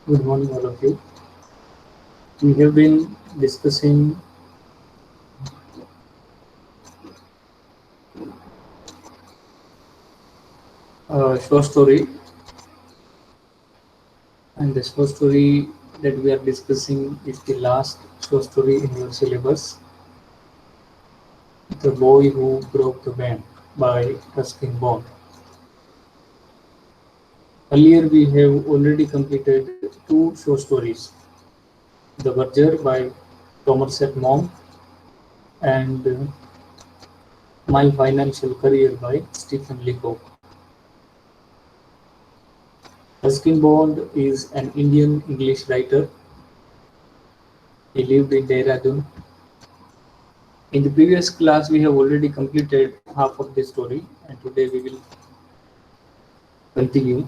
Good morning, all of you. We have been discussing a short story, and the short story that we are discussing is the last short story in your syllabus, The Boy Who Broke the Bank by Ruskin Bond. Earlier, we have already completed two short stories, The Verger by Somerset Maugham and My Financial Career by Stephen Leacock. Ruskin Bond is an Indian English writer. He lived in Dehradun. In the previous class, we have already completed half of the story, and today we will continue.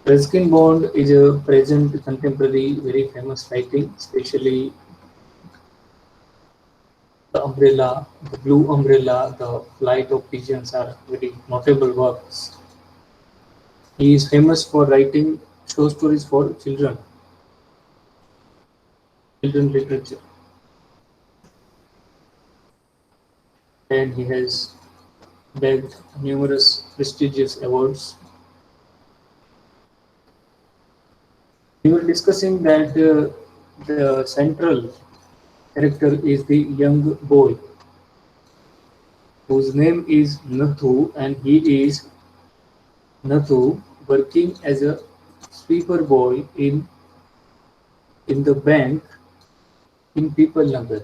Ruskin Bond is a present contemporary, very famous writing, especially The Umbrella, The Blue Umbrella, The Flight of Pigeons are very notable works. He is famous for writing short stories for children literature, and he has bagged numerous prestigious awards. We were discussing that the central character is the young boy whose name is Nathu, and he is Nathu working as a sweeper boy in the bank in People Nagar.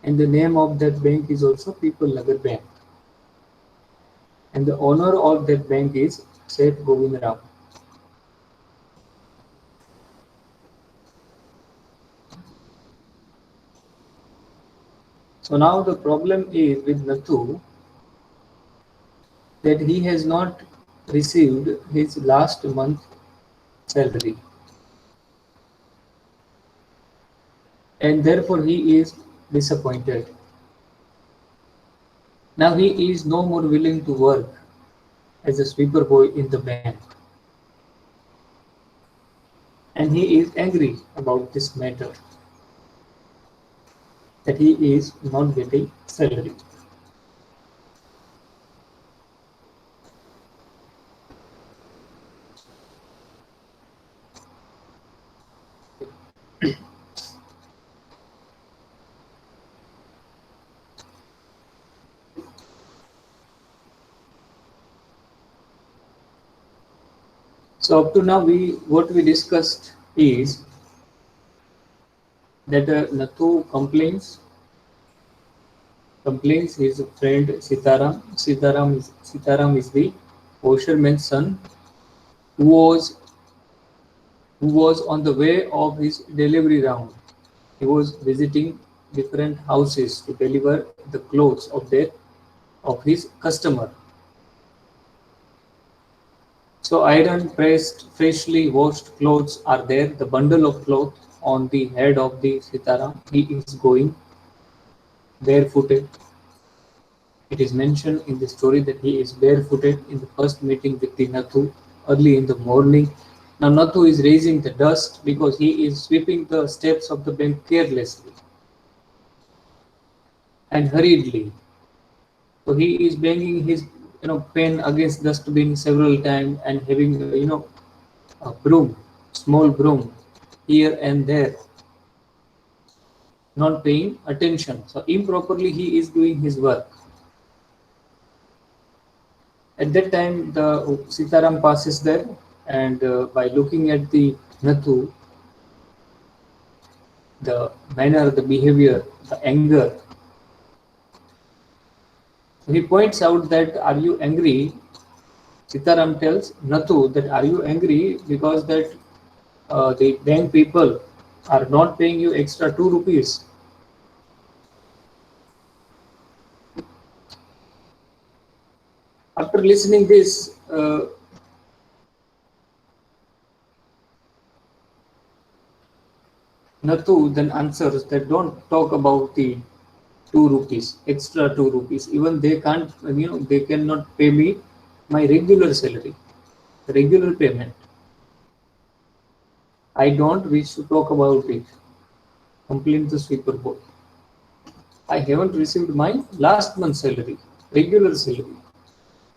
And the name of that bank is also People Nagar Bank. And the owner of that bank is Seth Govind Ram. So now the problem is with Nathu that he has not received his last month salary, and therefore he is disappointed. Now he is no more willing to work as a sweeper boy in the bank, and he is angry about this matter that he is not getting salary. So up to now, what we discussed is that Nathu complains his friend Sitaram. Sitaram is the washerman's son who was on the way of his delivery round. He was visiting different houses to deliver the clothes of his customer. So iron pressed, freshly washed clothes are there. The bundle of cloth on the head of the Sitaram. He is going barefooted. It is mentioned in the story that he is barefooted in the first meeting with the Nathu early in the morning. Now Nathu is raising the dust because he is sweeping the steps of the bank carelessly and hurriedly. So he is banging his pen against dustbin several times and having a broom, small broom here and there, not paying attention. So improperly he is doing his work. At that time, the Sitaram passes there, and by looking at the Nathu, the manner, the behavior, the anger, he points out that, "Are you angry?" Sitaram tells Nathu that, "Are you angry because that the bank people are not paying you extra 2 rupees?" After listening this, Nathu then answers that, "Don't talk about the 2 rupees, extra 2 rupees. Even they can't, they cannot pay me my regular salary, regular payment. I don't wish to talk about it, complained the sweeper boy. I haven't received my last month's salary, regular salary.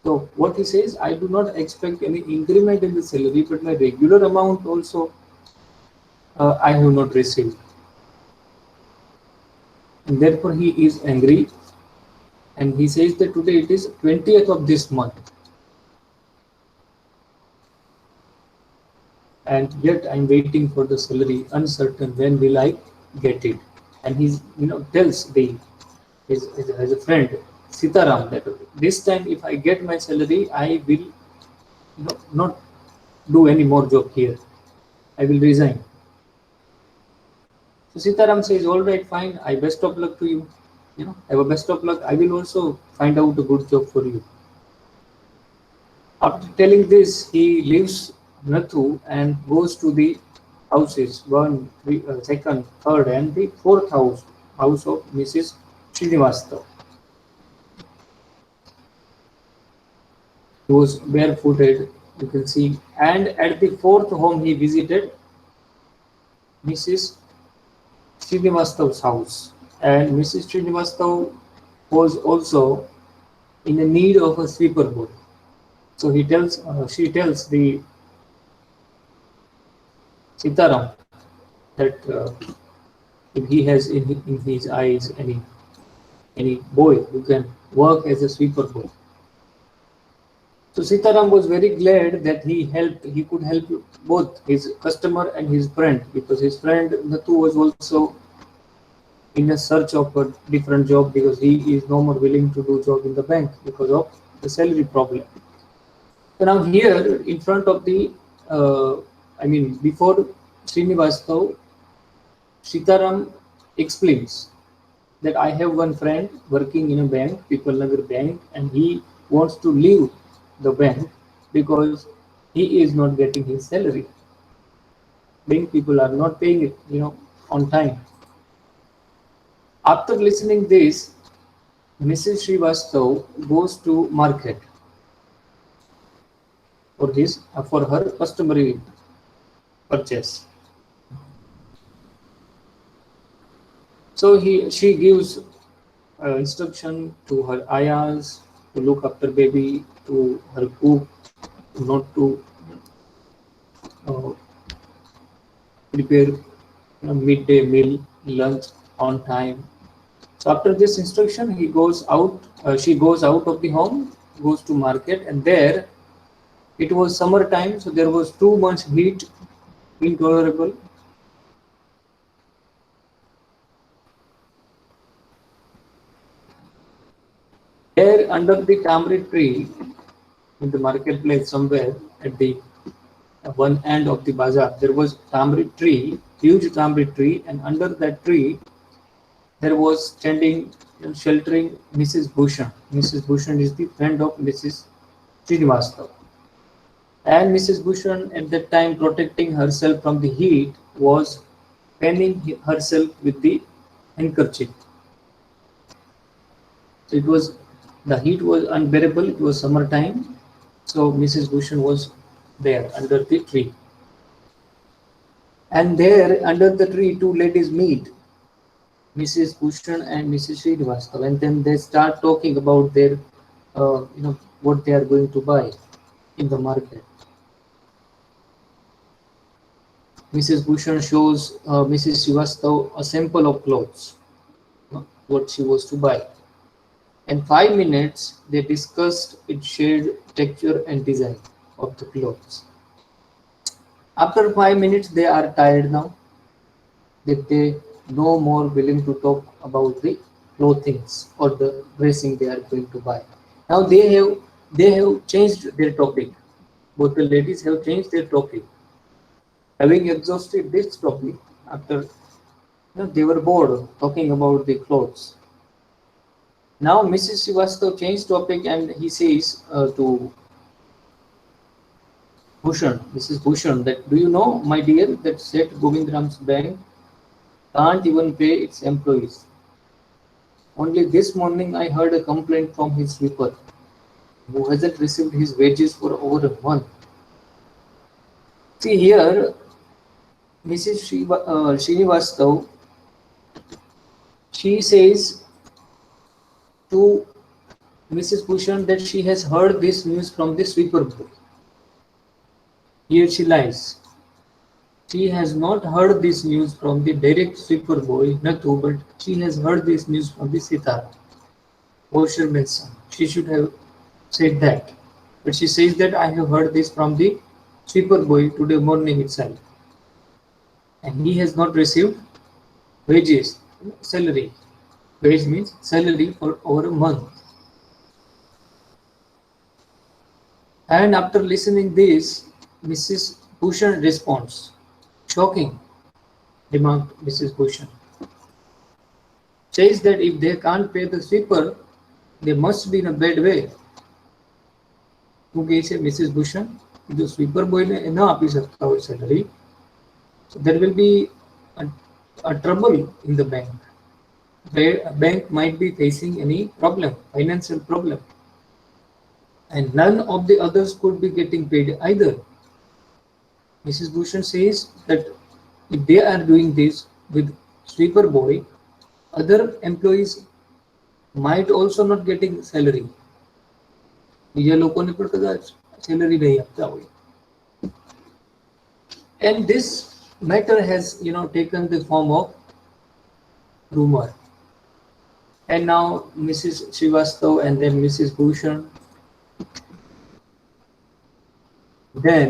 So what he says, I do not expect any increment in the salary, but my regular amount also I have not received. And therefore he is angry, and he says that today it is 20th of this month, and yet I'm waiting for the salary, uncertain when will I get it. And he's tells his a friend Sitaram that this time if I get my salary, I will not do any more job here. I will resign. So Sitaram says, all right, fine. I best of luck to you. Have a best of luck. I will also find out a good job for you. After telling this, he leaves Nathu and goes to the houses, one, three, second, third, and the fourth house of Mrs. Srinivastava. He was barefooted, you can see, and at the fourth home he visited Mrs. Srinivastava's house, and Mrs. Srinivastava was also in the need of a sweeper boy. So she tells the Sitaram that if he has in his eyes any boy who can work as a sweeper boy. So Sitaram was very glad that he could help both his customer and his friend, because his friend Nathu was also in a search of a different job, because he is no more willing to do job in the bank because of the salary problem. So now here in front of the, before Srinivastava, Sitaram explains that I have one friend working in a bank, Pipalnagar Bank, and he wants to leave the bank because he is not getting his salary. Bank people are not paying it, on time. After listening this, Mrs. Srivastav goes to market for her customary purchase. So she gives instruction to her ayahs to look after baby, to her cook not to prepare midday meal, lunch on time. So after this instruction, she goes out of the home, goes to market, and there it was summer time, so there was too much heat, intolerable. There under the tamarind tree in the marketplace somewhere at the one end of the bazaar, there was tamarind tree, huge tamarind tree, and under that tree there was standing sheltering Mrs. Bhushan. Mrs. Bhushan is the friend of Mrs. Srinivastava. And Mrs. Bhushan at that time, protecting herself from the heat, was fanning herself with the handkerchief. So the heat was unbearable. It was summertime. So Mrs. Bhushan was there under the tree. And there under the tree, two ladies meet, Mrs. Bhushan and Mrs. Srinivastava, and then they start talking about their, what they are going to buy in the market. Mrs. Bhushan shows Mrs. Srivastava a sample of clothes, what she was to buy. In 5 minutes, they discussed its shade, texture, and design of the clothes. After 5 minutes, they are tired now, that they no more willing to talk about the clothings or the dressing they are going to buy. Now they have changed their topic. Both the ladies have changed their topic. Having exhausted this topic, after they were bored talking about the clothes. Now Mrs. Srivastava changed topic, and he says to Bhushan, Mrs. Bhushan, that do you know, my dear, that Seth Govindram's bank can't even pay its employees. Only this morning I heard a complaint from his sweeper. who hasn't received his wages for over a month. See here, Mrs. Srinivastav, she says to Mrs. Bhushan that she has heard this news from the sweeper boy. Here she lies. She has not heard this news from the direct sweeper boy, Nathu, but she has heard this news from the Sitara, washerman's son. She should have said that. But she says that I have heard this from the sweeper boy today morning itself. And he has not received wages, salary. Wage means salary for over a month. And after listening this, Mrs. Bhushan responds, shocking, remarked Mrs. Bhushan. Says that if they can't pay the sweeper, they must be in a bad way. શું કહે છે Mrs Bhushan? જો sweeper બોયને ન આપી શકતા હોય salary, so there will be a trouble in the bank. The bank might be facing any problem, financial problem, and none of the others could be getting paid either. Mrs. Bhushan says that if they are doing this with sweeper boy, other employees might also not getting salary. બીજા લોકોને પણ કદાચ salary નહીં આપતા હોય. And this matter has, taken the form of rumor. And now Mrs. Srivastav and then Mrs. Bhushan, then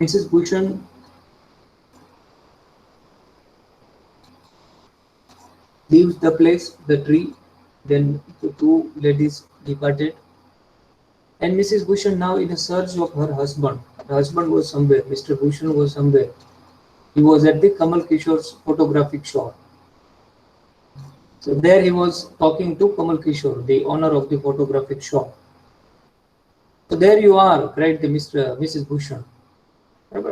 Mrs. Bhushan leaves the place, the tree, then the two ladies departed. And Mrs. Bhushan now in a search of her husband. Her husband was somewhere, Mr. Bhushan was somewhere. He was at the Kamal Kishore's photographic shop. So there he was talking to Kamal Kishore, the owner of the photographic shop. So there you are, cried the Mrs. Bhushan.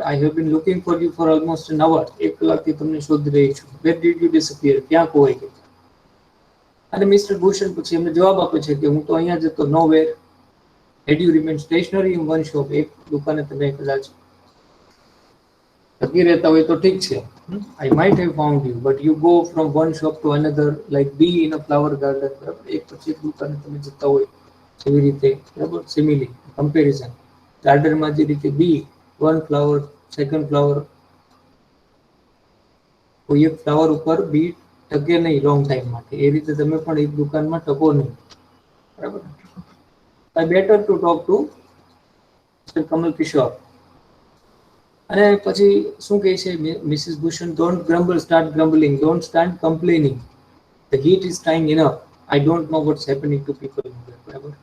I have been looking for you for almost an hour. એક કલાકથી તમને શોધી રહી છું. Where did you disappear? ક્યાં ખોવાઈ ગયા? અને મિસ્ટર ભૂષણ પછી એમને જવાબ આપે છે કે હું તો અહીંયા જ હતો, nowhere. Had you remained stationary in one shop? એક દુકાને તમે કદાચ ટકી રહેતા હોય તો ઠીક છે. I might have found you, but you go from one shop to another like bee in a flower garden. બરાબર, એક પછી એક દુકાને તમે જતા હોય એવી રીતે, બરાબર, સિમિલી કમ્પેરિઝન. ગાર્ડનમાં જે રીતે બી one flower, second flower, કોઈ એક ફ્લાવર ઉપર બી ટકે નહીં લોંગ ટાઈમ માટે, એ રીતે તમે પણ એક દુકાનમાં ટકો નહીં, બરાબર. I better to talk to Mr. Kamal Kishore. અને પછી શું કહે છે Mrs Bhushan? Don't grumble, start grumbling, don't start complaining. The heat is trying enough. I don't know what's happening to people. બરાબર,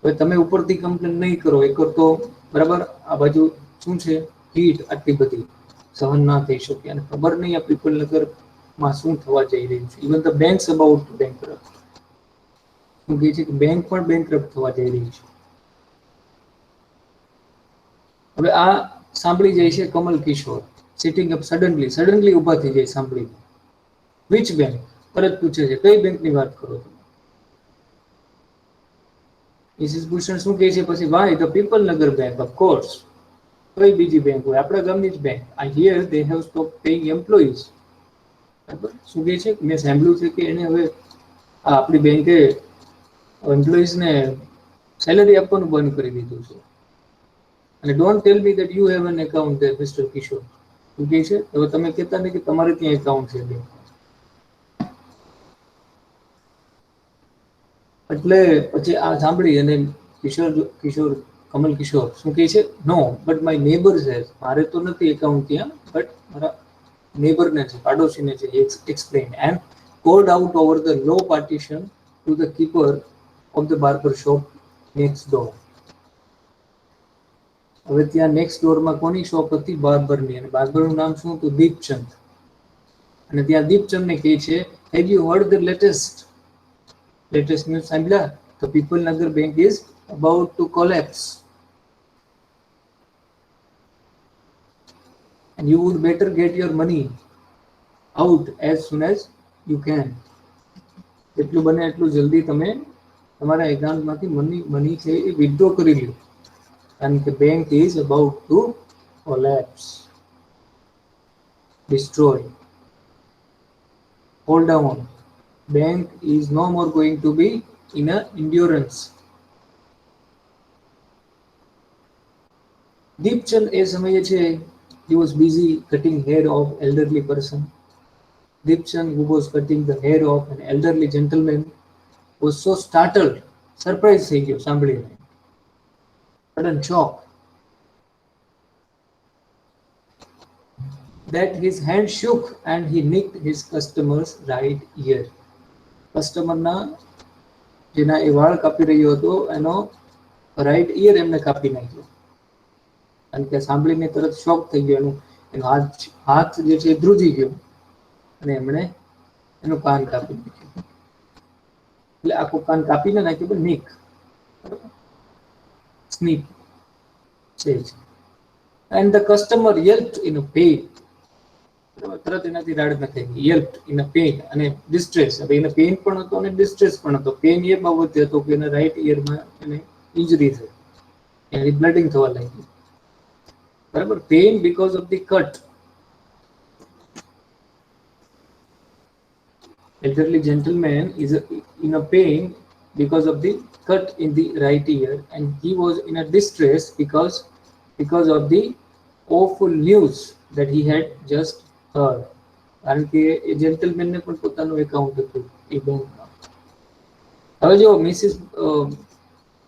હવે તમે ઉપરથી કમ્પ્લેન નહીં કરો, એક તો બરાબર આ બાજુ શું છે, હીટ આટલી બધી સહન ના થઈ શકે, અને ખબર નહીં આ પીપલ નગરમાં શું થવા જઈ રહ્યું છે. Even the banks about to bankrupt. શું કહે છે કે બેંક પણ બેંકરપ્ટ થવા જઈ રહી છે. હવે આ સાંભળી જાય છે કમલ કિશોર, સિટિંગ અપ સડનલી ઊભા થઈ જાય સાંભળીને. Which bank? તરત પૂછે છે કઈ બેંકની વાત કરો તમે? મિસિસ ભૂષણ શું કહે છે પછી? Y the people Nagar bank, of course. કઈ બીજી બેંક હોય? આપણા ગામની જ bank. I here they have stop paying employees. બરાબર, શું કહે છે? મેં સાંભળ્યું છે કે એને હવે આપણી બેંકે એમ્પ્લોઈઝને સેલરી આપવાનું બંધ કરી દીધું છે. અને don't tell me that you have an account there, mister Kishore. શું કહે છે? હવે તમે કહેતા નહીં કે તમારે ત્યાં એકાઉન્ટ છે બેંક. એટલે પછી આ સાંભળી અને કિશોર કમલ કિશોર શું કહે છે? નો, બટ માય નેબર હેઝ. મારે તો નથી એકાઉન્ટ ત્યાં, બટ મારા નેબરને છે, પાડોશીને છે. Explain and called out over the low partition to the keeper of the barber shop next door. હવે ત્યાં નેક્સ્ટ ડોરમાં કોની શોપ હતી? બાર્બરની. અને બાર્બરનું નામ શું હતું? દીપચંદ. અને ત્યાં દીપચંદને કહે છે, have you hard the latest news સાંભળ્યા? The People Nagar Bank is about to collapse. And you would better get your money out as soon as you can. એટલું બને એટલું જલ્દી તમે તમારા એકાઉન્ટમાંથી મની છે એ વિથડ્રો કરી લ્યો, કારણ કે bank is about to collapse, destroy, hold down. Bank is no more going to be in a endurance. Deepchand એ સમયે છે, he was busy cutting hair of elderly person. Deepchand, who was cutting the hair of an elderly gentleman, was so startled, surprised થઈ ગયો સાંભળીને, sudden shock, that his hand shook and he nicked his customer's right ear. કસ્ટમરના જેના એ વાળ કાપી રહ્યો હતો એનો right ear એમને કાપી નાખ્યો, કારણ કે સાંભળીને તરત શોક થઈ ગયો, એનો હાથ જે છે ધ્રુજી ગયો અને એમણે એનું કાન કાપી નાખ્યું. એટલે આખું કાન કાપીને નાખ્યું, પણ નિક સ્નીપ છે. And the customer yelped in a pain, તરત એનાથી રાડ નખાઈ, યેલ્પ્ડ ઇન અ પેઇન અને ડિસ્ટ્રેસ. હવે એને પેઇન પણ હતો અને ડિસ્ટ્રેસ પણ હતો. પેઇન એ બાબતે હતો કે એના રાઈટ ઇયરમાં એને ઇન્જરી થઈ, એની બ્લડિંગ થવા લાગી, બરાબર. Pain because of the cut. Elderly gentleman is in a pain because of the cut in the right ear, and he was in a distress because of the awful news that he had just heard. કારણ કે એ જેન્ટલમેનને પણ પોતાનું account હતું એ બેંકમાં. હવે જો Mrs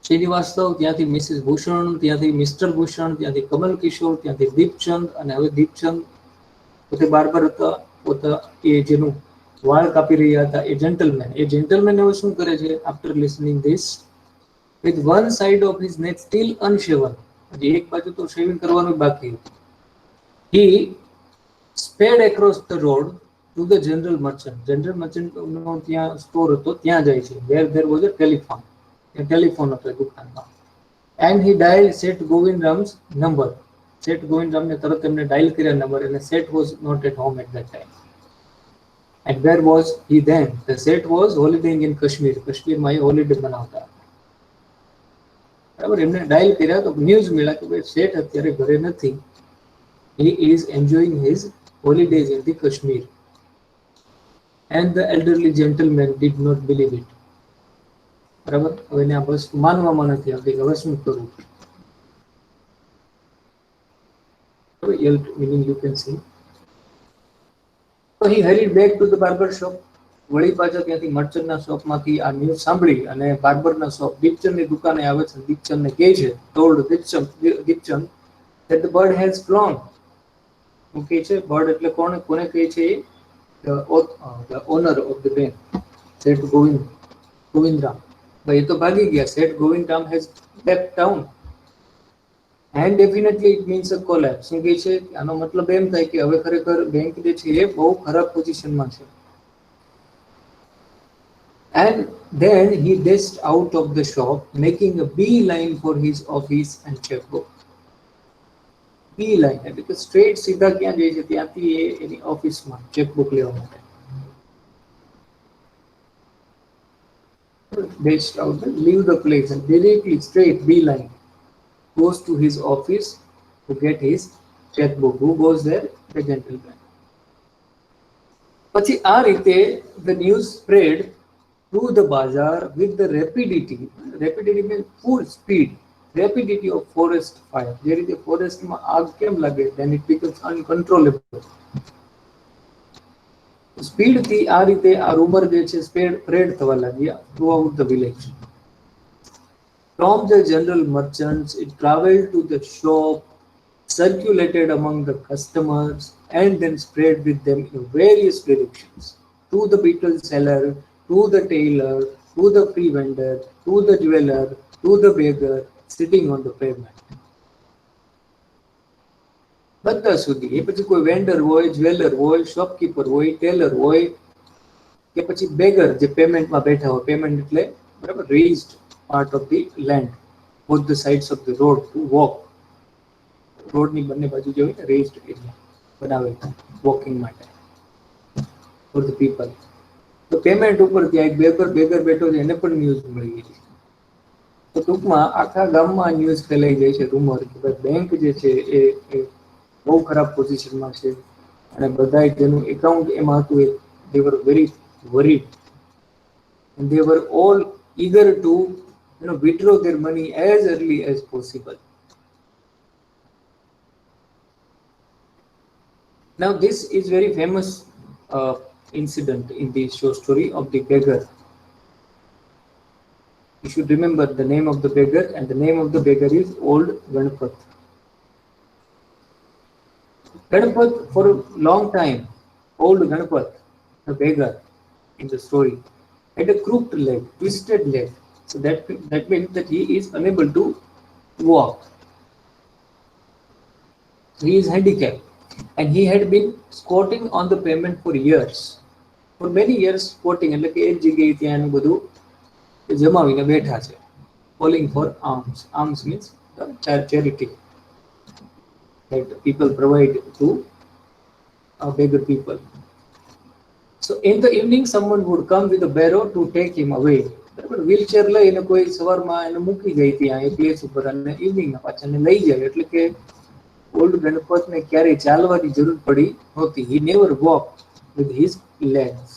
શ્રીનિવાસ્તવ, ત્યાંથી Mrs Bhushan, ત્યાંથી મિસ્ટર ભૂષણ, ત્યાંથી કમલ કિશોર, ત્યાંથી દીપચંદ, અને હવે દીપચંદ પોતે બાર્બર હતા, પોતા એ જેનું વાળ કાપી રહ્યા હતા એ જેન્ટલમેન હવે શું કરે છે? After listening this, with one side of his neck still unshaven, એક બાજુ તો શેવિંગ કરવાનું બાકી હતું, he sped across the road to the general merchant. General merchant નો ત્યાં સ્ટોર હતો, ત્યાં જાય છે, where there was a telephone. Telephone હતો દુકાનમાં. and he dialed Seth Govindram's number. Seth Govindramને તરત એમને ડાયલ કર્યા નંબર, અને Seth was not at home at that time. And where was he then? The Seth was holidaying in Kashmir. કાશ્મીરમાં એ holiday મનાવતા હતા, બરાબર. એમને ડાયલ કર્યા તો ન્યૂઝ મળ્યા કે ભાઈ શેઠ અત્યારે ઘરે નથી, he is enjoying his holidays in the Kashmir. And the elderly gentleman did not believe it. બરાબર. હવે આ વસ્તુ માનવામાં નથી આવતી, હવે શું કરવું? meaning you can see. So he hurried back to the barber shop. વળી પાછા ત્યાંથી મર્ચન્ટના શોપમાંથી આ ન્યૂઝ સાંભળી અને બાર્બરના શોપ દીપચંદની દુકાને આવે છે. દીપચંદને કહે છે, told Deepchand that the bird has flown. હું કહે છે બર્ડ એટલે કોને કહે છે? the owner of the bank, Seth Govindram. ભાઈ એ તો ભાગી ગયા. Seth Govindram has left town. And definitely it means a collapse. શું કહે છે? આનો મતલબ એમ થાય કે હવે ખરેખર બેંક જે છે એ બહુ ખરાબ પોઝિશનમાં છે. And then he dashed out of the shop, making a beeline for his office and checkbook. Beeline એટલે કે સ્ટ્રેટ સીધા ક્યાં જાય છે? ત્યાંથી એ એની ઓફિસમાં ચેકબુક લેવા માટે. Dashed out, leave the place, and directly straight beeline goes to his office to get his checkbook. Who goes there? The gentleman. પછી આ રીતે the news spread through the bazaar with the rapidity means full speed, rapidity of forest fire. જે રીતે ફોરેસ્ટમાં આગ કેમ લાગે? then it becomes uncontrollable. સ્પીડથી આ રીતે આ રૂમર જે છે સ્પ્રેડ થવા લાગ્યા throughout the village. From the general merchants, it traveled to the shop, circulated among the customers, and then spread with them in various directions. To the beetle seller, to the tailor, to the free vendor, to the jeweler, to the beggar sitting on the pavement. બધા સુધી. એ પછી કોઈ vendor હોય, jeweller હોય, shopkeeper હોય, Taylor હોય, કે પછી બેગર જે પેમેન્ટમાં બેઠા હોય. પેમેન્ટ એટલે બરાબર રેઝ્ડ part of the land, both the sides of the road to walk. રોડની બંને બાજુ જે હોય ને રેઝ્ડ એરિયા બનાવેલ વોકિંગ માટે for the people. તો પેમેન્ટ ઉપર ત્યાં એક બેગર બેઠો છે, એને પણ ન્યૂઝ મળી ગઈ છે. તો ટૂંકમાં આખા ગામમાં ન્યૂઝ ફેલાઈ જાય છે, રૂમર કે ભાઈ બેંક જે છે એ બહુ ખરાબ પોઝિશનમાં છે, અને બધા જેનું એકાઉન્ટ એમાં હતું they were very worried and they were all eager to withdraw their money as early as possible. Now this is very famous incident in the show story of the beggar. You should remember the name of the beggar, and the name of the beggar is Old Ganapat. Ganapat, for a long time, Old Ganapat, the beggar in the story, had a crooked leg, twisted leg. So that means that he is unable to walk. He is handicapped, and he had been squatting on the pavement for years. For many years, squatting એટલે કે એક જગ્યાએ ત્યાં એનું બધું જમાવીને બેઠા છે. Calling for alms. Alms means charity that people provide to beggar people. So in the evening, someone would come with a barrow to take him away. બરાબર, વ્હીલચેર લઈને કોઈ સવારમાં એને મૂકી જાય ત્યાં એ પ્લેસ ઉપર, અને ઇવનિંગના પાછા એને લઈ જાય. એટલે કે ઓલ્ડ ગણપતને ક્યારેય ચાલવાની જરૂર પડી નહોતી. He never walked with his legs.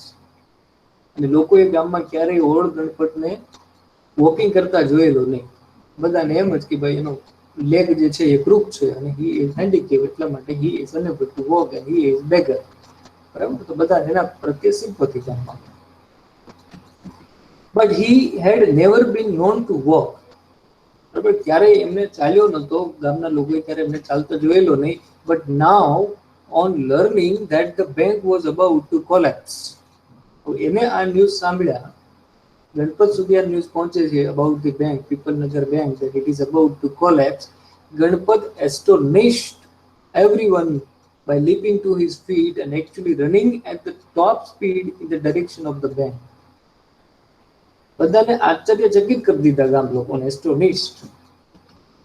અને લોકોએ ગામમાં ક્યારેય ઓલ્ડ ગણપતને વોકિંગ કરતા જોયેલો નહીં. બધાને એમ જ કે ભાઈ એનો લેગ જે છે એ ક્રૂક છે, અને he is handicapped, એટલા માટે he is unable to walk and he is beggar. બરાબર, તો બધા એના પ્રત્યે સિમ્પથી ગામમાં. But he had never been known to walk. બરાબર, ક્યારેય એમને ચાલ્યો નતો, ગામના લોકોએ ક્યારે એમને ચાલતો જોયેલો નહીં. But now, on learning that the bank was about to collapse, એને આ ન્યૂઝ સાંભળ્યા, ગણપત સુધી આ ન્યૂઝ પહોંચે છે about the bank, Pipalnagar bank, that it is about to collapse. Ganpat astonished everyone by leaping to his feet and actually running at the top speed in the direction of the bank. બધાને આશ્ચર્યચકિત કરી દીધા ગામ લોકોને. Astonished,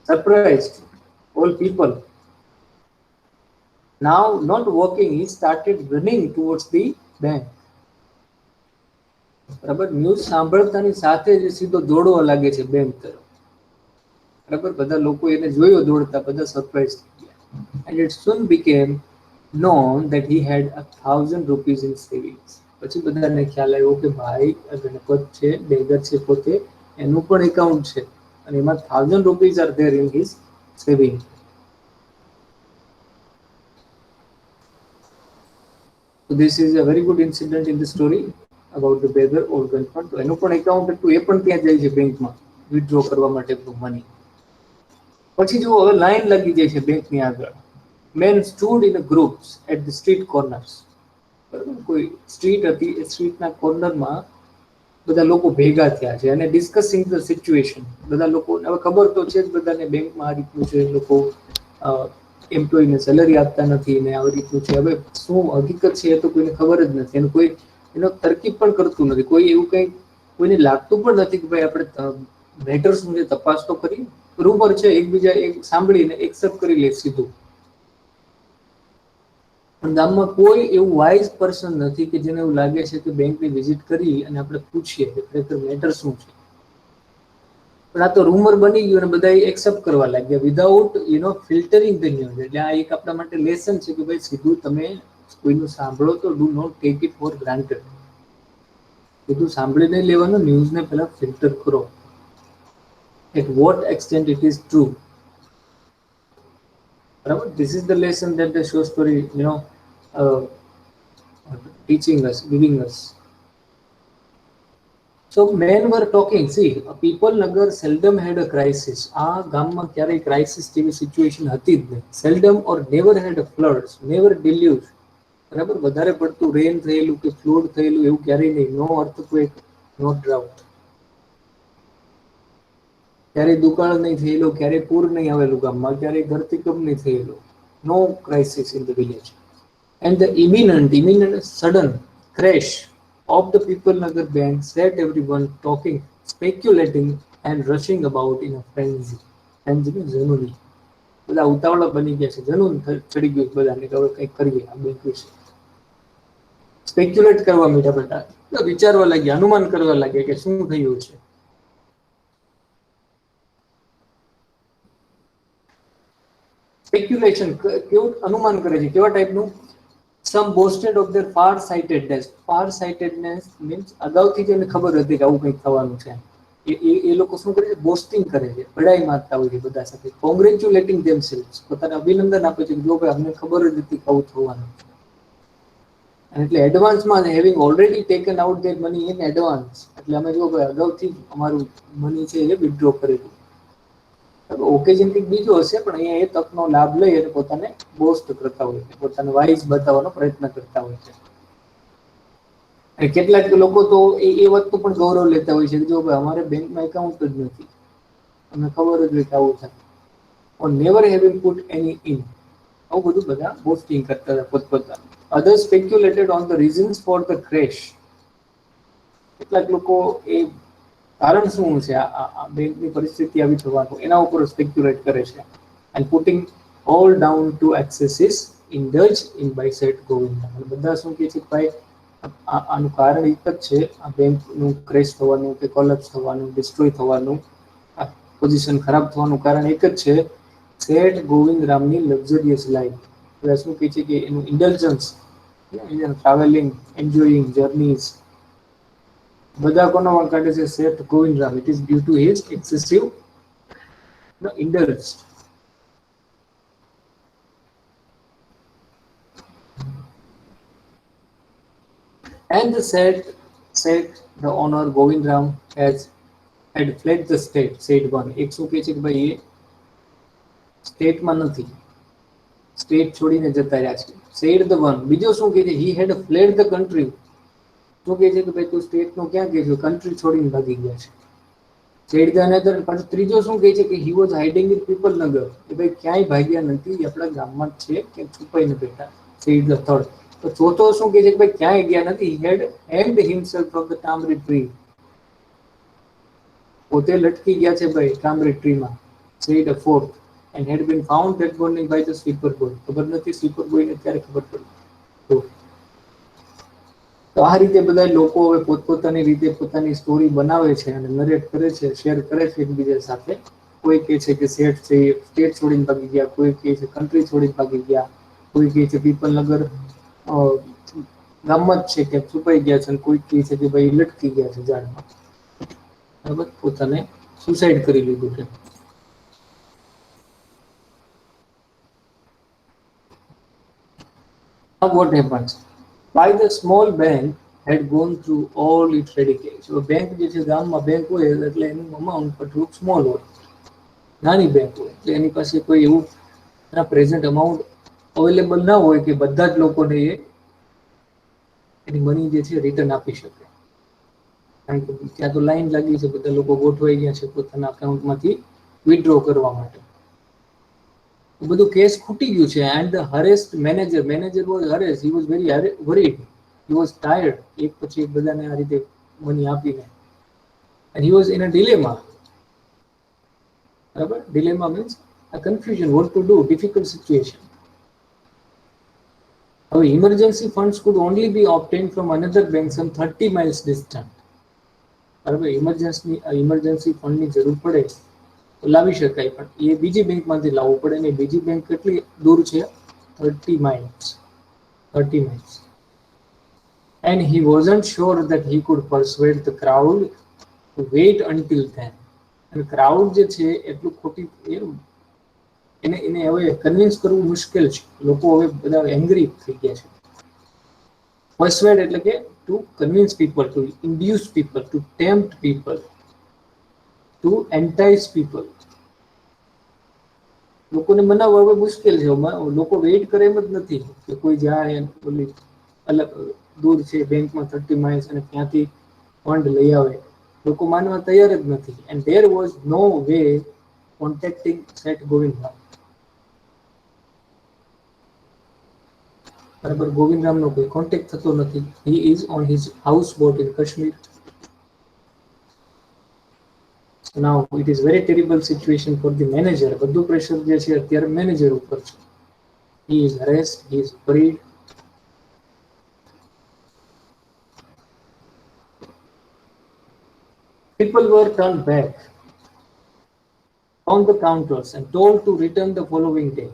surprised, all people. Now not walking, he started running towards the bank. બરાબર, news સાંભળતાની સાથે જ સીધો દોડવા લાગે છે બેંક તરફ. બરાબર, બધા લોકો એને જોયો દોડતા, બધા સરપ્રાઈઝ થઈ ગયા. And it soon became known that he had 1,000 rupees in savings. પછી બધાને ખ્યાલ આવ્યો કે ભાઈ આ ગણપત છે, બેગર છે પોતે, એનું પણ એકાઉન્ટ છે, અને એમાં 1,000 rupees are there in his saving. So this is a very good incident in the story about the beggar old Ganpat. તો એનું પણ એકાઉન્ટ હતું, એ પણ ત્યાં જાય છે બેંકમાં વિથડ્રો કરવા માટે મની. પછી જો હવે લાઈન લાગી જાય છે બેંકની આગળ. Men stood in groups at the street corners. બરાબર, કોઈ સ્ટ્રીટ હતી, એ સ્ટ્રીટના કોર્નરમાં બધા લોકો ભેગા થયા છે અને ડિસ્કસિંગ ધ સિચ્યુએશન. બધા લોકો હવે ખબર તો છે જ બધાને બેંકમાં આ રીતનું છે, લોકો એમ્પ્લોયને સેલરી આપતા નથી ને આવી રીતનું છે. હવે શું હકીકત છે એ તો કોઈને ખબર જ નથી, અને કોઈ એનો તરકીબ પણ કરતું નથી. કોઈ એવું કંઈ કોઈને લાગતું પણ નથી કે ભાઈ આપણે મેટર શું છે તપાસ તો કરી. રૂમર છે, એકબીજા એક સાંભળીને એક્સેપ્ટ કરી લે સીધું. પણ ગામમાં કોઈ એવું વાઇઝ પર્સન નથી કે જેને એવું લાગે છે કે બેંકની વિઝિટ કરી અને આપણે પૂછીએ કે ખરેખર મેટર શું છે. પણ આ તો રૂમર બની ગયું અને બધા એક્સેપ્ટ કરવા લાગ્યા વિધાઉટ ફિલ્ટરિંગ ધ ન્યૂઝ. એટલે આ એક આપણા માટે લેસન છે કે ભાઈ સીધું તમે કોઈનું સાંભળો તો do not take it for granted. બધું સાંભળી નહીં લેવાનું, ન્યૂઝને પહેલા ફિલ્ટર કરો. At what extent it is true. Barabar? This is the lesson that the show story, teaching us, giving us. So men were talking. See, Pipalnagar seldom had a crisis. આ ગામમાં ક્યારેય ક્રાઇસિસ જેવી situation હતી જ નહીં. Seldom or never had a floods, never deluge. બરાબર, વધારે પડતું રેન થયેલું કે ફ્લોડ થયેલું એવું ક્યારેય નહીં. નો અર્થક્વેક, નો ડ્રાઉટ. ક્યારેય દુકાળ નહીં થયેલો, ક્યારેય પૂર નહીં આવેલું ગામમાં, ક્યારેય ધરતીકંપ નહીં થયેલો. No crisis in the village. And the imminent sudden crash of the Pipalnagar bank set everyone talking, speculating and rushing about in a frenzy. And જનૂની બધા ઉતાવળા બની ગયા છે, જનૂન ચડી ગયું બધાને કે હવે કંઈક કરીએ આ બેંક વિશે. સ્પેક્યુલેટ કરવા માંડ્યા બધા, વિચારવા લાગ્યા, અનુમાન કરવા લાગ્યા કે શું થયું છે. સ્પેક્યુલેશન કેવું અનુમાન કરે છે, કેવા ટાઈપનું? Some boasted of their far sightedness. Far sightedness means અગાઉથી જ એને ખબર હતી કે આવું કંઈક થવાનું છે. એ લોકો શું કરે છે? બોસ્ટિંગ કરે છે, બડાઈ મારતા હોય છે બધા સાથે. કોંગ્રેચ્યુલેટિંગ ધેમસેલ્વ્સ, પોતાને અભિનંદન આપે છે કે જો ભાઈ અમને ખબર જ નથી કે આવું થવાનું. એટલે એડવાન્સમાં having already taken out there money in advance, એટલે અમે જો ભાઈ અગાઉથી અમારું મની છે એ વિથડ્રો કરેલું. ઓકેઝન કંઈક બીજું હશે, પણ અહીંયા એ તકનો લાભ લઈ અને પોતાને બોસ્ટ કરતા હોય છે, પોતાને વાઇઝ બતાવવાનો પ્રયત્ન કરતા હોય છે. અને કેટલાક લોકો તો એ વાતનું પણ ગૌરવ લેતા હોય છે કે જો ભાઈ અમારે બેંકમાં એકાઉન્ટ જ નથી, અમને ખબર જ હોય કે આવું થાય. or never having put any in. આવું બધું બધા બોસ્ટિંગ કરતા હતા પોતપોતાનું. Others speculated on the reasons for the crash. કેટલાક લોકો એ કારણ શું છે આ બેંકની પરિસ્થિતિ આવી થવાનું, એના ઉપર સ્પેક્યુલેટ કરે છે. And putting all down to excesses indulge in by said Govinda. બધા શું કહે છે કે ભાઈ આનું કારણ એક જ છે, આ બેંકનું ક્રેશ થવાનું કે કોલેપ્સ થવાનું, ડિસ્ટ્રોય થવાનું, આ પોઝિશન ખરાબ થવાનું કારણ એક જ છે, સેઠ ગોવિંદ રામની લક્ઝરિયસ લાઈફ. એટલે શું કહે છે કે એનું ઇન્ટેલિજન્સ, ટ્રાવેલિંગ, એન્જોયિંગ જર્નીઝ, બધા કોનો કાઢે છે? Seth Govind Ram. It is due to his excessive indulged. And the said the owner Govind Ram had fled the state, said one. એક શું કહે છે કે ભાઈ એ સ્ટેટમાં નથી, સ્ટેટ છોડીને જતા રહ્યા છે. said the one. બીજો શું કહે છે? he had fled the country. શું કહે છે કે ભાઈ તું સ્ટેટનો ક્યાં કહે છે? કન્ટ્રી છોડીને ભાગી ગયા છે. said the another. પછી ત્રીજો શું કહે છે કે he was hiding in people નગર, કે ભાઈ ક્યાંય ભાગ્યા નથી, આપણા ગામમાં જ છે, કે છુપાઈને બેઠા. said the third. તો ચોથો શું કહે છે કે ભાઈ ક્યાંય ગયા નથી, he had hanged himself from the tamarind tree. પોતે લટકી ગયા છે ભાઈ tamarind ટ્રીમાં. said the fourth. And had been found that morning by the sweeper boy. ખબર નથી સ્વીપર બોયને ત્યારે ખબર પડી. તો આ રીતે બધા લોકો હવે પોતપોતાની રીતે પોતાની સ્ટોરી બનાવે છે અને નરેટ કરે છે, શેર કરે છે એકબીજા સાથે. કોઈ કહે છે કે શેઠ છે સ્ટેટ છોડીને ભાગી ગયા, કોઈ કહે છે કન્ટ્રી છોડીને ભાગી ગયા, કોઈ કહે છે પીપલ નગર ગામમાં જ છે કે છુપાઈ ગયા છે, અને કોઈ કહે છે કે ભાઈ લટકી ગયા છે ઝાડમાં. બરાબર, પોતાને સુસાઇડ કરી લીધું છે. Now what happens? Why the small bank had gone through all its ready cash. So bank જે છે ગામમાં બેંક હોય એટલે એનું અમાઉન્ટ પણ થોડુંક સ્મોલ હોય, નાની બેંક હોય, એટલે એની પાસે કોઈ એવું એના પ્રેઝન્ટ અમાઉન્ટ અવેલેબલ ના હોય કે બધા જ લોકોને એની મની જે છે રિટર્ન આપી શકે. કારણ કે ત્યાં તો લાઈન લાગી છે, બધા લોકો ગોઠવાઈ ગયા છે પોતાના અકાઉન્ટમાંથી વિથડ્રો કરવા માટે. બધું કેસ ખૂટી ગયું છે. And the harassed manager was harassed, he was very worried, he was tired. એક પછી એક બધાને આ રીતે મની આપીને. And he was in a dilemma. બરાબર, dilemma means a confusion, what to do, difficult situation. હવે emergency funds could only be obtained from another bank some 30 miles distant. બરાબર, ઇમરજન્સી ફંડની જરૂર પડે તો લાવી શકાય, પણ એ બીજી બેંકમાંથી લાવવું પડે ને બીજી બેંક કેટલી દૂર છે? 30 miles. 30 miles. And he wasn't sure that he could persuade the crowd to wait until then. અને ક્રાઉડ જે છે એટલું ખોટી એને હવે કન્વિન્સ કરવું મુશ્કેલ છે. લોકો હવે બધા એંગ્રી થઈ ગયા છે. persuade એટલે કે to convince people, to induce people, to tempt people, to entice people. લોકોને મનાવવા હવે મુશ્કેલ છે. લોકો વેઇટ કરે એમ જ નથી કે કોઈ જાય ઓલી અલગ દૂર છે બેંકમાં 30 માઇલ્સ અને ત્યાંથી ફંડ લઈ આવે. લોકો માનવા તૈયાર જ નથી. And there was no way contacting Seth Govind Ram. બરાબર, ગોવિંદ રામનો કોઈ કોન્ટેક્ટ થતો નથી. He is on his house boat in Kashmir. Now it is very terrible situation for the manager. બધું પ્રેશર જે છે અત્યારે મેનેજર ઉપર છે. He is harassed, he is worried. People were turned back on the counters and told to return the following day.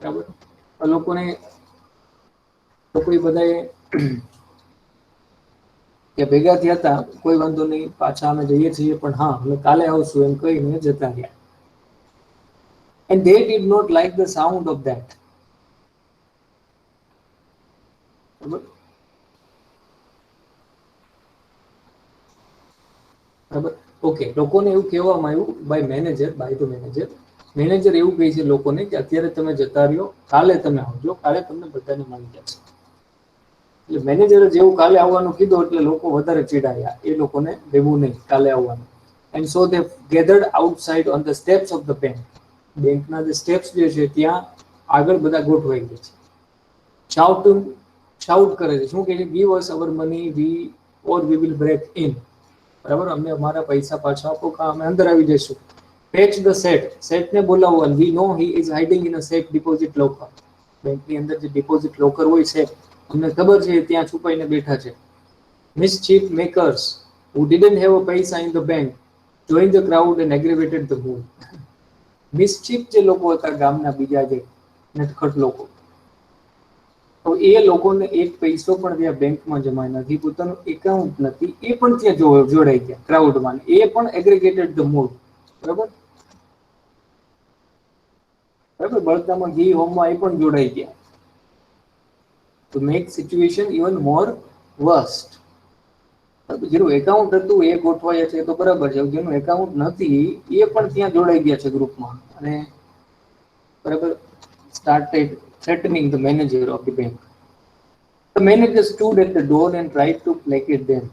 બરાબર, લોકોને બધાએ કે ભેગા થયા હતા, કોઈ વાંધો નહીં, પાછા અમે જઈએ છીએ, પણ હા અમે કાલે આવશું એમ કહીને જતા રહ્યા. And they did not like the sound of that. બરાબર, બરાબર, ઓકે. લોકોને એવું કહેવામાં આવ્યું બાય મેનેજર, મેનેજર એવું કહે છે લોકોને કે અત્યારે તમે જતા રહ્યો, કાલે તમે આવજો, કાલે તમને બધાને મળી જશે. એટલે મેનેજરે જેવું કાલે આવવાનું કીધું એટલે લોકો વધારે ચીડાયા, એ લોકોને દેવું નહીં કાલે આવવાનું. And so they gathered outside on the steps of the bank. બેંકના જે સ્ટેપ્સ જે છે ત્યાં આગળ બધા ગોઠવાઈ ગયા છે. શાઉટ કરે છે, શું કહે છે? Give us our money we or we will break in. બરાબર, અમને અમારા પૈસા પાછા આપો કાં અમે અંદર આવી જઈશું. ફેચ ધ સેટને બોલાવો. We know he is hiding in a safe deposit locker. બેંકની અંદર જે ડિપોઝિટ લોકર હોય છે, અમને ખબર છે ત્યાં છુપાઈને બેઠા છે. Mischief makers who didn't have a paisa in the bank joined the crowd and aggravated the mood. મિસચીફ જે લોકો હતા ગામના બીજા જે નટખટ લોકો, તો એ લોકોને એક પૈસો પણ ત્યાં બેંકમાં જમા નથી, પોતાનું એકાઉન્ટ નથી, એ પણ ત્યાં જોડાઈ ગયા ક્રાઉડમાં, એ પણ એગ્રીગેટેડ ધ મૂડ. બરાબર, બરાબર, બળતામાં ઘી હોમમાં એ પણ જોડાઈ ગયા. To make situation even more worst. જેનું એકાઉન્ટ હતું એ ગોઠવાયા છે તો બરાબર છે, જેનું એકાઉન્ટ નથી એ પણ ત્યાં જોડાઈ ગયા છે ગ્રુપમાં, અને બરાબર started threatening the manager of the bank. The manager stood at the door and tried to placate them.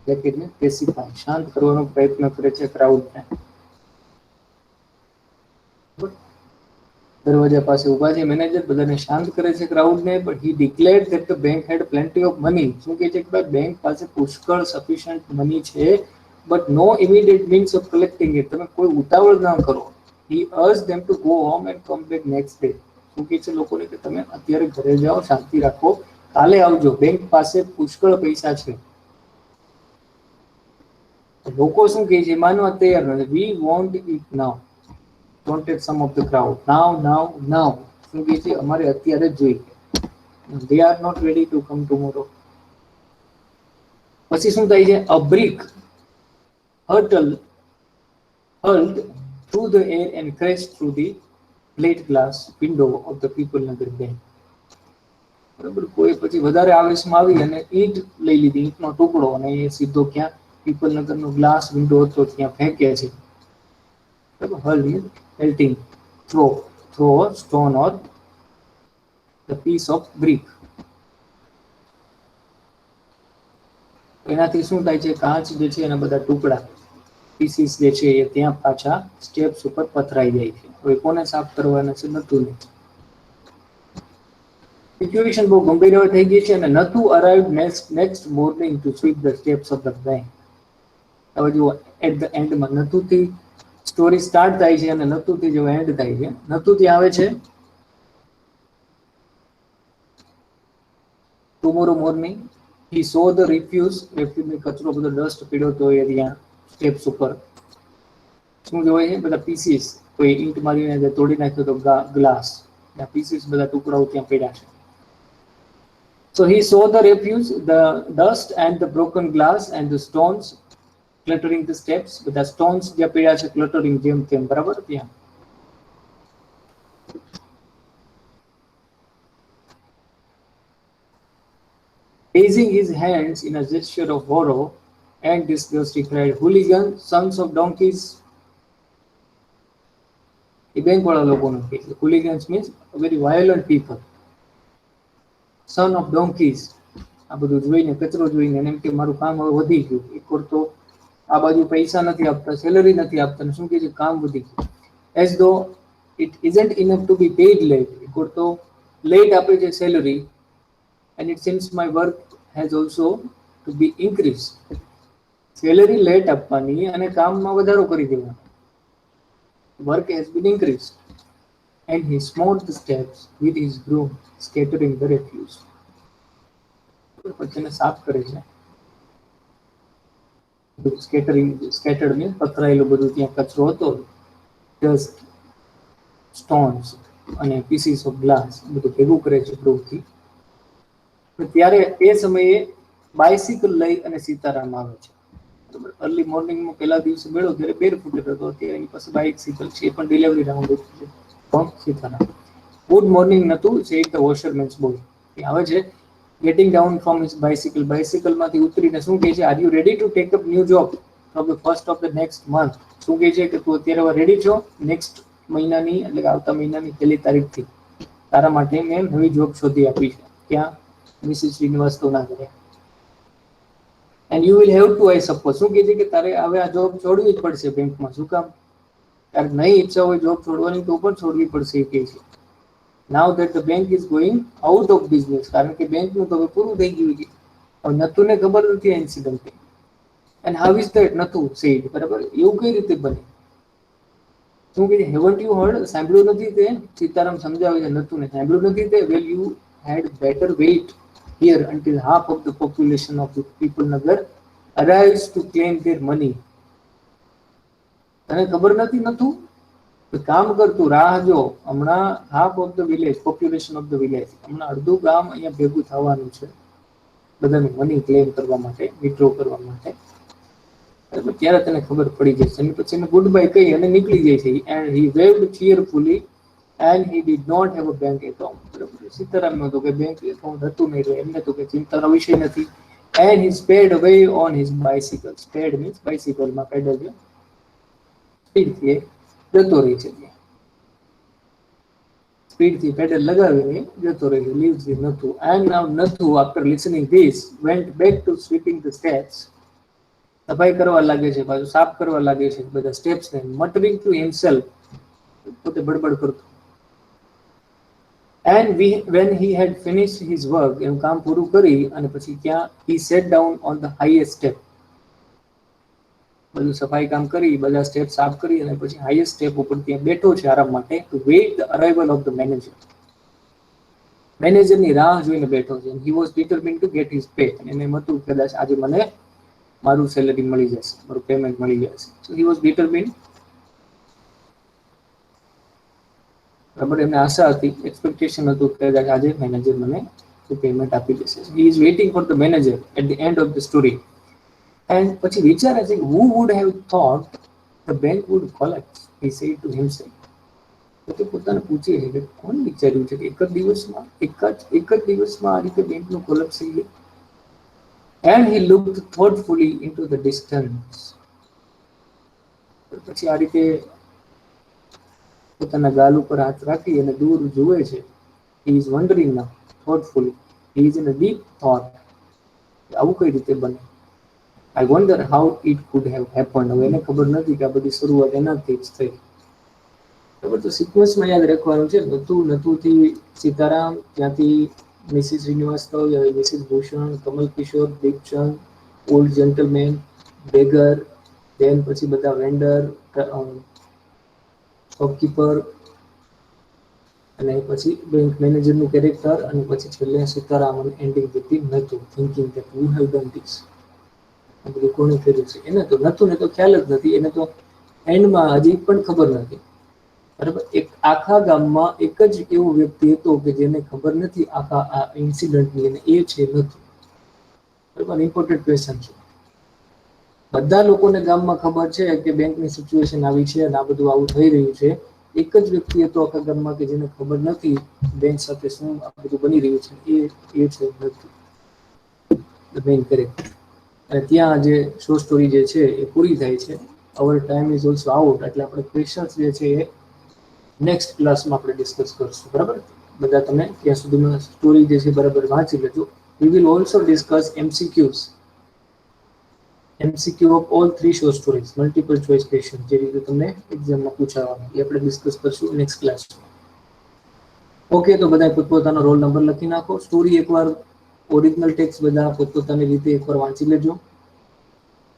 Placate ને pacify, શાંત કરવાનો પ્રયત્ન કરે છે ક્રાઉડને. દરવાજા પાસે ઊભા છે મેનેજર, બધાને શાંત કરે છે ક્રાઉડને. But he declared that the bank had plenty of money. શું કહે છે કે ભાઈ બેંક પાસે પુષ્કળ સફિશિયન્ટ મની છે, but no immediate means of collecting it. તમે કોઈ ઉતાવળ ના કરો. He urge them to go home and come back next day. શું કહે છે લોકોને કે તમે અત્યારે ઘરે જાઓ, શાંતિ રાખો, કાલે આવજો, બેંક પાસે પુષ્કળ પૈસા છે. લોકો શું કહે છે? માનવા તૈયાર નથી. We want it now. wanted some of the crowd now. શું કહે છે? અમારે અત્યારે જ જોઈએ. they are not ready to come tomorrow. પછી શું થાય છે? a brick hurled through the air and crashed through the plate glass window of the people Nagar bank. બરાબર, કોઈ પછી વધારે આવેશમાં આવી અને ઈંટ લઈ લીધી, ઈંટનો ટુકડો, અને એ સીધો ક્યાં પીપલ નગરનો ગ્લાસ વિન્ડો હતો ત્યાં ફેંકે છે. Hurl means pelting, throw a stone or the piece of brick. એનાથી શું થાય છે? કાચ જે છે એના બધા ટુકડા, પીસીસ જે છે એ ત્યાં પાછા સ્ટેપ્સ ઉપર પથરાઈ જાય છે. હવે કોને સાફ કરવાના છે? નતું નહીં. સિચ્યુએશન બહુ ગંભીર થઈ ગઈ છે અને Nathu arrived next morning to sweep the steps of the bank. હવે જુઓ, એટ ધ એન્ડમાં નતુથી સ્ટોરી સ્ટાર્ટ થાય છે અને નતુથી જો એન્ડ થાય છે. નતુથી આવે છે tomorrow morning he so the refuse કચરો બધો ડસ્ટ પીડ્યો તો એ ત્યાં સ્ટેપ્સ ઉપર શું જોવાય છે? બધા પીસીસ, કોઈ ઈંટ મારીને તોડી નાખ્યો તો ગ્લાસ, પીસીસ બધા ટુકડાઓ ત્યાં પડ્યા છે. So he saw the refuse, the dust and the broken glass and the stones cluttering the steps. બધા stones જે પડ્યા છે cluttering જેમ તેમ, બરાબર ત્યાં. Raising his hands in a gesture of horror and disgust, he cried, "Hooligans, sons of donkeys!" A bank વાળા લોકોનું કહે છે. Hooligans means very violent people. Son of donkeys. આ બધું જોઈને, કચરો જોઈને એમ કે મારું કામ હવે વધી ગયું. એક વાર તો આ બાજુ પૈસા નથી આપતા, સેલરી નથી આપતા, શું કે છે? કામ વધી ગયું. As though it isn't enough to be paid late. એક વાર તો લેટ આપે છે salary, and it seems my work has also to be increased. Salary late આપવાની અને કામમાં વધારો કરી દેવાનો. Work has been increased. And he smote the steps with his broom, scattering the refuse. પછી એને સાફ કરે છે. સ્કેટર્ડ મીન્સ પથરાયેલું બધું ત્યાં કચરો હતો, ડસ્ટ, સ્ટોન્સ અને પીસીસ ઓફ ગ્લાસ બધું ભેગું કરે છે ધ્રુવથી. ત્યારે એ સમયે બાઇસિકલ લઈ અને સીતારામ આવે છે. અર્લી મોર્નિંગમાં પહેલા દિવસે મેળો ત્યારે બેર ફૂટેડ હતો, અત્યારે એની પાસે બાઇસિકલ છે, એ પણ ડિલિવરી રાઉન્ડ છે. પણ સીતારામ ગુડ મોર્નિંગ નતું, સેડ ધ વોશરમેન્સ બોય. એ આવે છે getting down from his bicycle. Bicycle માંથી ઉતરીને શું કહે છે, are you ready to take up new job from the first of the next month? શું કહે છે કે તું અત્યારે રેડી છો, નેક્સ્ટ મહિનાની એટલે કે આવતા મહિનાની પહેલી તારીખથી તારા માટે મેં નવી જોબ શોધી આપી છે. ક્યાં? મિસિસ શ્રીનિવાસના ઘરે. And you will have to, I suppose, શું કહે છે કે તારે હવે આ જોબ છોડવી જ પડશે બેંકમાં. શું કામ? તારે નહીં ઈચ્છા હોય જોબ છોડવાની તો પણ છોડવી પડશે એ કહે છે. Now that the bank is going out of business, કારણ કે બેંકનું તો હવે પૂરું થઈ ગયું છે. હવે નતુને ખબર નથી આ incident. And how is that નતું સેડ, બરાબર? એવું કઈ રીતે બને? શું કે હેવન્ટ યુ હર્ડ? સાંભળ્યું નથી તે? સીતારામ સમજાવે છે નતુને, સાંભળ્યું નથી તે? વેલ you had better wait here until half of the population of the people Nagar arrives to claim their money. તને ખબર નથી નતું? કામ કરતું રાહ જો, હમણાં half of the village, population of the village, હમણાં અડધું ગામ અહીંયા ભેગું થવાનું છે બધાનું મની ક્લેમ કરવા માટે, વિથડ્રો કરવા માટે. ત્યારે તને ખબર પડી જશે. અને પછી એને ગુડ બાય કહી અને નીકળી જાય છે. And he waved cheerfully and he did not have a bank account. Sitaram નો તો કે બેંક એકાઉન્ટ હતું નહીં, એટલે એમને તો કે ચિંતાનો વિષય નથી. And he sped away on his bicycle. Sped means બાઇસિકલમાં પેડલ છે, સ્પીડથી જતો રહી છે. સ્પીડથી પેડલ લગાવીને જતો રહ્યો. Leaves the Nathu. And now Nathu, after listening this, went back to sweeping the steps. સફાઈ કરવા લાગે છે, પાછું સાફ કરવા લાગે છે બધા સ્ટેપ્સને. મટરિંગ ટુ હિમસેલ્ફ, પોતે બડબડ કરતો. And when he had finished his work, એનું કામ પૂરું કરી અને પછી ત્યાં he sat down on the highest step. બધું સફાઈ કામ કરી, બધા સ્ટેપ સાફ કરી અને પછી હાઈએસ્ટ સ્ટેપ ઉપર ત્યાં બેઠો છે આરામ માટે. To wait the arrival of the manager. મેનેજરની રાહ જોઈને બેઠો છે. He was determined to get his pay. એને એમ હતું કદાચ આજે મને મારું સેલરી મળી જશે, મારું પેમેન્ટ મળી જશે. સો હી વોઝ ડિટરમિન્ડ, બરાબર? એમને આશા હતી, એક્સપેક્ટેશન હતું કે કદાચ આજે મેનેજર મને પેમેન્ટ આપી દેશે. He is waiting for the manager at the end of the story. And પછી વિચારે છે કે who would have thought the bank would collapse, he said to himself. તો પોતાને પૂછે છે કે કોણ વિચાર્યું છે કે એક જ દિવસમાં આ રીતે બેંકનું કોલેપ્સ થઈ ગયું? And he looked thoughtfully into the distance. પછી આ રીતે પોતાના ગાલ ઉપર હાથ રાખી અને દૂર જુએ છે. He is wondering now, thoughtfully. He is in a deep thought. આવું કઈ રીતે બને? I wonder how it could have happened. હવે એને ખબર નથી કે આ બધી શરૂઆત એનાથી જ થઈ. બરાબર? તો સિક્વન્સમાં યાદ રાખવાનું છે. નથુથી સીતારામ, ત્યાંથી મિસિસ શ્રીનિવાસ્તવ, મિસિસ ભૂષણ, કમલ કિશોર, દીપચંદ, ઓલ્ડ જેન્ટલમેન, બેગર, દેન પછી બધા વેન્ડર, શોપકીપર, અને પછી બેંક મેનેજરનું કેરેક્ટર, અને પછી છેલ્લે Sitaram ending with Nathu thinking that you have done this. આ બધું કોણે કર્યું છે? એને તો નથુને તો ખ્યાલ જ નથી. એને તો એન્ડમાં હજી પણ ખબર નથી. બરાબર? એક આખા ગામમાં એક જ એવો વ્યક્તિ હતો કે જેને ખબર નથી આખા આ ઇન્સિડન્ટની, અને એ છે નથુ. બરાબર? ઇમ્પોર્ટન્ટ ક્વેશ્ચન છે. બધા લોકોને ગામમાં ખબર છે કે બેંકની સિચ્યુએશન આવી છે અને આ બધું આવું થઈ રહ્યું છે. એક જ વ્યક્તિ હતો આખા ગામમાં કે જેને ખબર નથી બેંક સાથે શું આ બધું બની રહ્યું છે. એ છે નથુ, ધ મેઇન કેરેક્ટર. અને ત્યાં જે શો સ્ટોરી જે છે એ પૂરી થાય છે. અવર ટાઈમ ઇઝ ઓલ્સો આઉટ. એટલે આપણે ક્વેશ્ચન્સ જે છે એ નેક્સ્ટ ક્લાસમાં આપણે ડિસ્કસ કરશું. બરાબર? બધા તમે ત્યાં સુધીમાં સ્ટોરી જે છે બરાબર વાંચી લેજો. We will also discuss MCQs. MCQ of all three short stories, multiple choice question, જે રીતે તમને એક્ઝામમાં પૂછાવાનું, એ આપણે ડિસ્કસ કરશું નેક્સ્ટ ક્લાસમાં. ઓકે, તો બધા પોતપોતાનો રોલ નંબર લખી નાખો. સ્ટોરી એકવાર ઓરિજિનલ ટેક્સ્ટ બધા પોતપોતાની રીતે એકવાર વાંચી લેજો.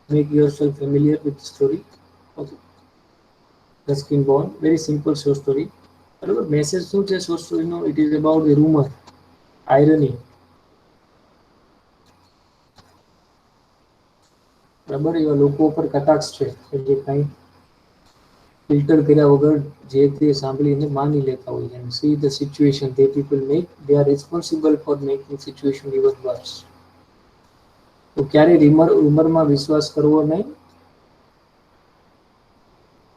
Make yourself familiar with story. Okay. Ruskin બોર્ન, વેરી સિમ્પલ શોર્ટ સ્ટોરી. બરાબર? મેસેજ શું છે શોર્ટ સ્ટોરીનો? It is about the rumour, irony. બરાબર, એવા લોકો ઉપર કટાક્ષ છે કે જે કંઈ ફિલ્ટર કર્યા વગર જે તે સાંભળીને માની લેતા હોય છે. See the situation they people make, they are responsible for making situation even worse. તો ક્યારે રૂમરમાં વિશ્વાસ કરવો નહીં.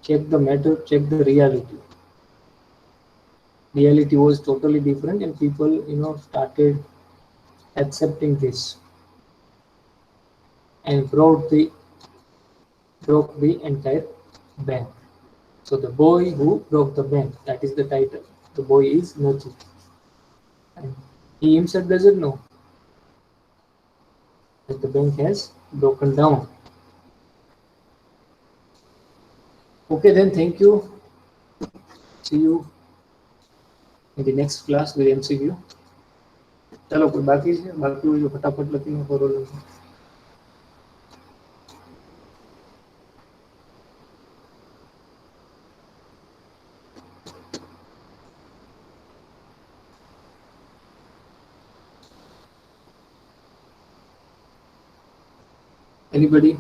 Check the matter, check the reality. Reality was totally different and people started accepting this and broke the entire bank. So the boy who broke the bank, that is the title. The boy is Naji. And he himself doesn't know that the bank has broken down. Okay, then thank you. See you in the next class with MCQ. चलो कोई बाकी है, बाकी वो जो फटाफट लगी है करो. Anybody?